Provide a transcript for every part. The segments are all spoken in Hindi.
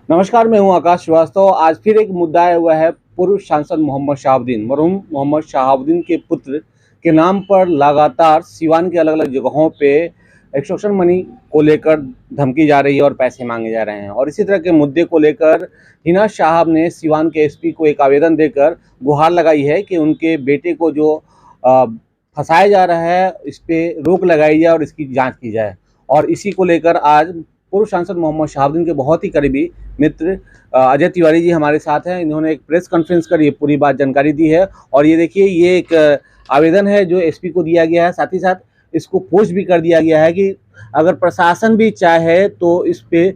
नमस्कार, मैं हूं आकाश श्रीवास्तव। आज फिर एक मुद्दा आया हुआ है पूर्व सांसद मोहम्मद शहाबुद्दीन। मरहूम मोहम्मद शहाबुद्दीन के पुत्र के नाम पर लगातार सिवान के अलग-अलग जगहों पे एक्सटॉर्शन मनी को लेकर धमकी जा रही है और पैसे मांगे जा रहे हैं। और इसी तरह के मुद्दे को लेकर हिना साहब ने सिवान के एसपी को एक आवेदन देकर गुहार लगाई है कि उनके बेटे को जो फंसाया जा रहा है, इस पे रोक लगाई जाए और इसकी जाँच की जाए। और इसी को लेकर आज पूर्व सांसद मोहम्मद शहाबुद्दीन के बहुत ही करीबी मित्र अजय तिवारी जी हमारे साथ हैं। इन्होंने एक प्रेस कॉन्फ्रेंस कर ये पूरी बात जानकारी दी है। और ये देखिए, ये एक आवेदन है जो एसपी को दिया गया है। साथ ही साथ इसको पोस्ट भी कर दिया गया है कि अगर प्रशासन भी चाहे तो इस पे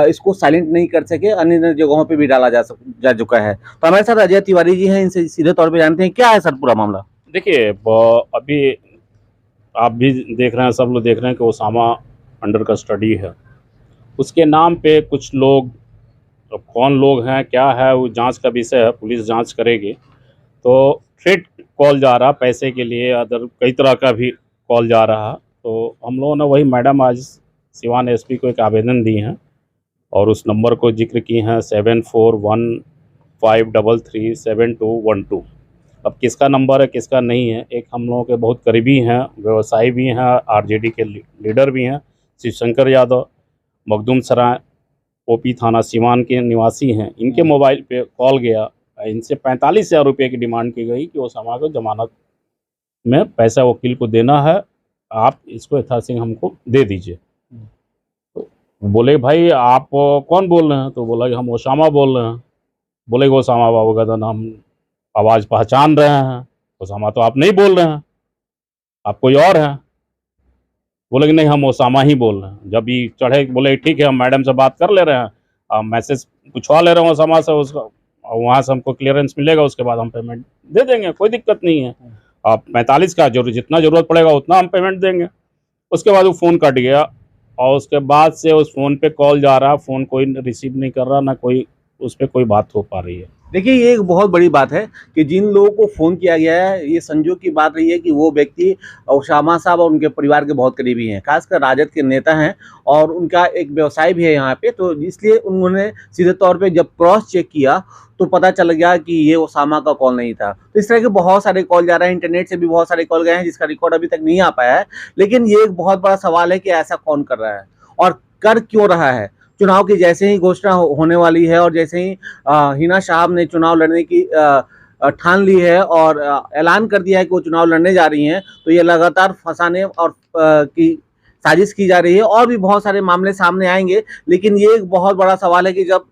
इसको साइलेंट नहीं कर सके, अन्य जगहों पे भी डाला जा चुका है। तो हमारे साथ अजय तिवारी जी हैं, इनसे सीधे तौर पे जानते हैं क्या है सर पूरा मामला। देखिए, अभी आप भी देख रहे हैं, सब लोग देख रहे हैं कि ओसामा अंडर कस्टडी है। उसके नाम पे कुछ लोग, अब कौन लोग हैं क्या है वो जांच का विषय है, पुलिस जांच करेगी। तो थ्रेट कॉल जा रहा पैसे के लिए, अदर कई तरह का भी कॉल जा रहा। तो हम लोगों ने वही मैडम आज सिवान एसपी को एक आवेदन दी हैं और उस नंबर को जिक्र की हैं 7415337212। अब किसका नंबर है किसका नहीं है, एक हम लोगों के बहुत करीबी हैं, व्यवसायी भी हैं, आरजेडी के लीडर भी हैं, शिवशंकर यादव, मखदूम सराय ओपी थाना सिवान के निवासी हैं। इनके मोबाइल पे कॉल गया, इनसे 45,000 रुपये की डिमांड की गई कि ओसामा को जमानत में पैसा वकील को देना है, आप इसको यथाशीघ्र हमको दे दीजिए। तो बोले भाई आप कौन बोल रहे हैं, तो बोला कि हम ओसामा बोल रहे हैं। बोले कि ओसामा बाबू का तो नाम आवाज़ पहचान रहे हैं, ओसामा तो आप नहीं बोल रहे हैं, आप कोई और हैं। बोले कि नहीं हम ओसामा ही बोल रहे हैं। जब ये चढ़े बोले ठीक है हम मैडम से बात कर ले रहे हैं, मैसेज पूछवा ले रहे हैं ओसामा से, उसका वहाँ से हमको क्लियरेंस मिलेगा, उसके बाद हम पेमेंट दे देंगे, कोई दिक्कत नहीं है। आप 45 का जितना ज़रूरत पड़ेगा उतना हम पेमेंट देंगे। उसके बाद वो फ़ोन कट गया और उसके बाद से उस फ़ोन पे कॉल जा रहा, फ़ोन कोई रिसीव नहीं कर रहा, ना कोई उस पर कोई बात हो पा रही है। देखिए, ये एक बहुत बड़ी बात है कि जिन लोगों को फ़ोन किया गया है, ये संजोग की बात रही है कि वो व्यक्ति ओसामा साहब और उनके परिवार के बहुत करीबी हैं, खासकर राजद के नेता हैं और उनका एक व्यवसाय भी है यहाँ पे। तो इसलिए उन्होंने सीधे तौर पे जब क्रॉस चेक किया तो पता चल गया कि ये ओसामा का कॉल नहीं था। तो इस तरह के बहुत सारे कॉल जा रहे हैं, इंटरनेट से भी बहुत सारे कॉल गए हैं जिसका रिकॉर्ड अभी तक नहीं आ पाया है। लेकिन ये एक बहुत बड़ा सवाल है कि ऐसा कौन कर रहा है और कर क्यों रहा है। चुनाव की जैसे ही घोषणा होने वाली है और जैसे ही हिना साहब ने चुनाव लड़ने की ठान ली है और ऐलान कर दिया है कि वो चुनाव लड़ने जा रही हैं, तो ये लगातार फंसाने और की साजिश की जा रही है और भी बहुत सारे मामले सामने आएंगे। लेकिन ये एक बहुत बड़ा सवाल है कि जब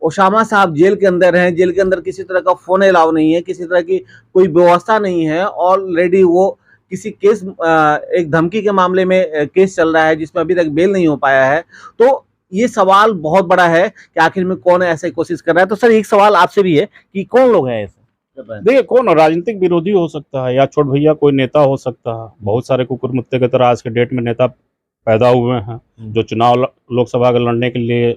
ओसामा साहब जेल के अंदर हैं, जेल के अंदर किसी तरह का फ़ोन अलाउ नहीं है, किसी तरह की कोई व्यवस्था नहीं है, ऑलरेडी वो किसी केस एक धमकी के मामले में केस चल रहा है जिसमें अभी तक बेल नहीं हो पाया है। तो ये सवाल बहुत बड़ा है कि आखिर में कौन ऐसे कोशिश कर रहा है। तो सर एक सवाल आपसे भी है कि कौन लोग हैं ऐसे। देखिए, कौन राजनीतिक विरोधी हो सकता है या छोट भैया कोई नेता हो सकता है। बहुत सारे कुकुर मुत्ते की तरह आज के डेट में नेता पैदा हुए हैं जो चुनाव लोकसभा के लड़ने के लिए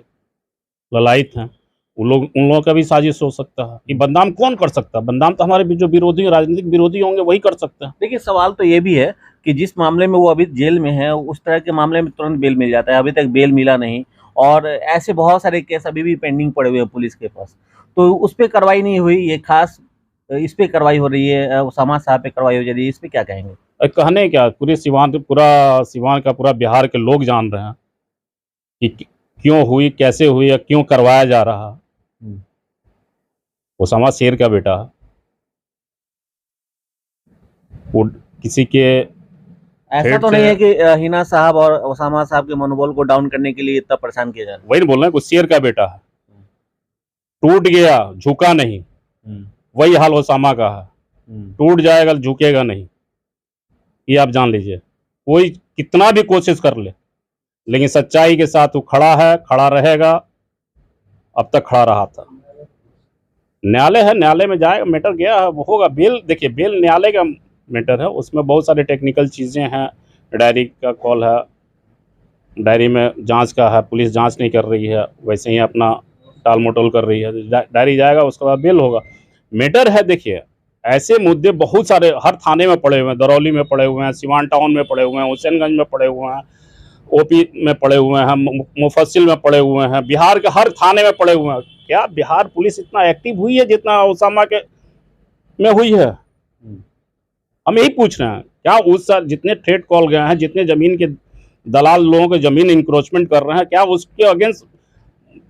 ललायित हैं। उन लोगों का भी साजिश हो सकता है कि बदनाम कौन कर सकता है। बदनाम तो हमारे जो विरोधी राजनीतिक विरोधी होंगे वही कर सकते हैं। देखिए, सवाल तो ये भी है कि जिस मामले में वो अभी जेल में है, उस तरह के मामले में तुरंत बेल मिल जाता है, अभी तक बेल मिला नहीं और ऐसे बहुत सारे केस अभी भी पेंडिंग पड़े हुए हैं पुलिस के पास। तो उस पे कार्रवाई नहीं हुई, ये खास इस पे कार्रवाई हो रही है, ओसामा साहब पे कार्रवाई हो जा रही है, इस पे क्या कहेंगे? कहने क्या, पूरा सिवान का पूरा बिहार के लोग जान रहे हैं कि क्यों हुई, कैसे हुई या क्यों करवाया जा रहा। ओसामा शेर का बेटा है, वो किसी के ऐसा तो नहीं है कि हिना साहब और ओसामा साहब के मनोबल को डाउन करने के लिए इतना परेशान किया जा रहा है। वही बोल रहे हैं कि शेर का बेटा है, टूट गया झुका नहीं। वही हाल ओसामा का है, टूट जाएगा झुकेगा नहीं, ये आप जान लीजिए। कोई कितना भी कोशिश कर ले, लेकिन सच्चाई के साथ वो खड़ा है, खड़ा रहेगा, अब तक खड़ा रहा था। न्यायालय है, न्यायालय में जाएगा, मैटर गया है, वो होगा बेल। देखिए, बेल न्यायालय का मैटर है, उसमें बहुत सारे टेक्निकल चीज़ें हैं, डायरी का कॉल है, डायरी में जांच का है, पुलिस जांच नहीं कर रही है, वैसे ही अपना टाल मटोल कर रही है। डायरी जाएगा, उसके बाद बेल होगा। मैटर है, देखिए ऐसे मुद्दे बहुत सारे हर थाने में पड़े हुए हैं, दरौली में पड़े हुए हैं, सिवान टाउन में पड़े हुए हैं, हुसैनगंज में पड़े हुए हैं, ओपी में पड़े हुए हैं, मुफस्सिल में पड़े हुए हैं, बिहार के हर थाने में पड़े हुए हैं। क्या बिहार पुलिस इतना एक्टिव हुई है जितना ओसामा के में हुई है? हम यही पूछ रहे हैं, क्या उस जितने थ्रेट कॉल गए हैं, जितने जमीन के दलाल लोगों के जमीन इंक्रोचमेंट कर रहे हैं, क्या उसके अगेंस्ट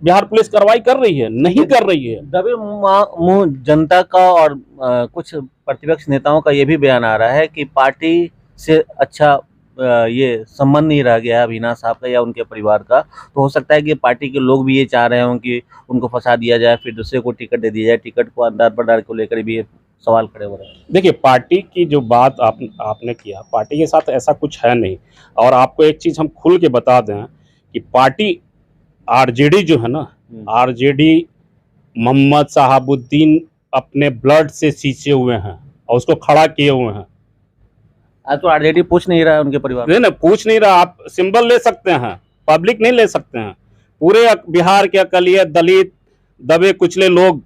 बिहार पुलिस कार्रवाई कर रही है? नहीं कर रही है। दबे मुंह जनता का और कुछ प्रतिपक्ष नेताओं का ये भी बयान आ रहा है कि पार्टी से अच्छा ये संबंध नहीं रह गया है अविनाश साहब का या उनके परिवार का। तो हो सकता है कि पार्टी के लोग भी ये चाह रहे हों कि उनको फंसा दिया जाए, फिर दूसरे को टिकट दे दिया जाए। टिकट को अंदर बदर को लेकर भी ये सवाल खड़े हो रहे हैं। देखिए, पार्टी की जो बात आपने किया, पार्टी के साथ ऐसा कुछ है नहीं। और आपको एक चीज़ हम खुल के बता दें कि पार्टी आरजेडी जो है ना, आरजेडी मोहम्मद शहाबुद्दीन अपने ब्लड से सींचे हुए हैं और उसको खड़ा किए हुए हैं। आज तो आरजेडी पूछ नहीं रहा है उनके परिवार नहीं, पूछ नहीं रहा। आप सिंबल ले सकते हैं, पब्लिक नहीं ले सकते हैं। पूरे बिहार के अकलियत, दलित, दबे कुचले लोग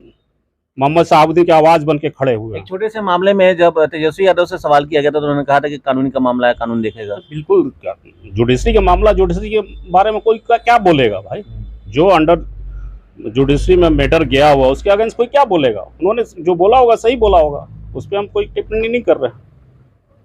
मोहम्मद शहाबुद्दीन की आवाज बन के खड़े हुए हैं। एक छोटे से मामले में जब तेजस्वी यादव से सवाल किया गया था तो उन्होंने कहा था कि कानूनी का मामला है, कानून देखेगा। बिल्कुल, जुडिशरी का मामला, जुडिशरी के बारे में कोई क्या बोलेगा भाई? जो अंडर जुडिशरी में मैटर गया हुआ उसके अगेंस्ट कोई क्या बोलेगा? उन्होंने जो बोला होगा सही बोला होगा, उस पर हम कोई टिप्पणी नहीं कर रहे हैं।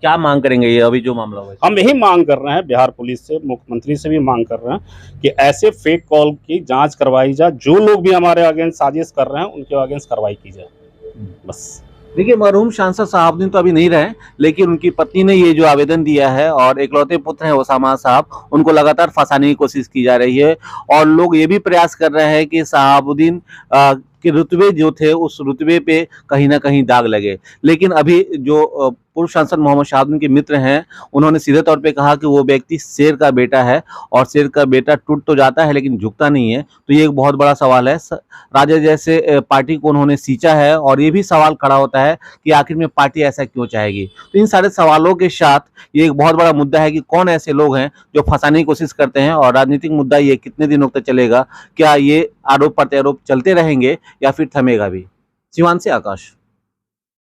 क्या मांग करेंगे ये अभी जो मामला हुआ? हम यही मांग कर रहे हैं, बिहार पुलिस से, मुख्यमंत्री से भी मांग कर रहे हैं कि ऐसे फेक कॉल की जांच करवाई जाए। जो लोग भी हमारे अगेंस्ट साजिश कर रहे हैं उनके अगेंस्ट कार्रवाई की जाए, बस। देखिए, मरहूम सांसद शहाबुद्दीन तो अभी नहीं रहे, लेकिन उनकी पत्नी ने ये जो आवेदन दिया है और इकलौते पुत्र हैं ओसामा साहब, उनको लगातार फंसाने की कोशिश की जा रही है। और लोग ये भी प्रयास कर रहे हैं कि शहाबुद्दीन के रुतबे जो थे उस रुतबे पे कहीं ना कहीं दाग लगे। लेकिन अभी जो पूर्व सांसद मोहम्मद शहाबुद्दीन के मित्र हैं, उन्होंने सीधे तौर पे कहा कि वो व्यक्ति शेर का बेटा है और शेर का बेटा टूट तो जाता है लेकिन झुकता नहीं है। तो ये एक बहुत बड़ा सवाल है। राजद जैसे पार्टी को उन्होंने सींचा है और ये भी सवाल खड़ा होता है कि आखिर में पार्टी ऐसा क्यों चाहेगी। तो इन सारे सवालों के साथ ये एक बहुत बड़ा मुद्दा है कि कौन ऐसे लोग हैं जो फंसाने की कोशिश करते हैं, और राजनीतिक मुद्दा ये कितने दिनों तक चलेगा। क्या ये आरोप प्रत्यारोप चलते रहेंगे या फिर थमेगा भी? सिवान से आकाश।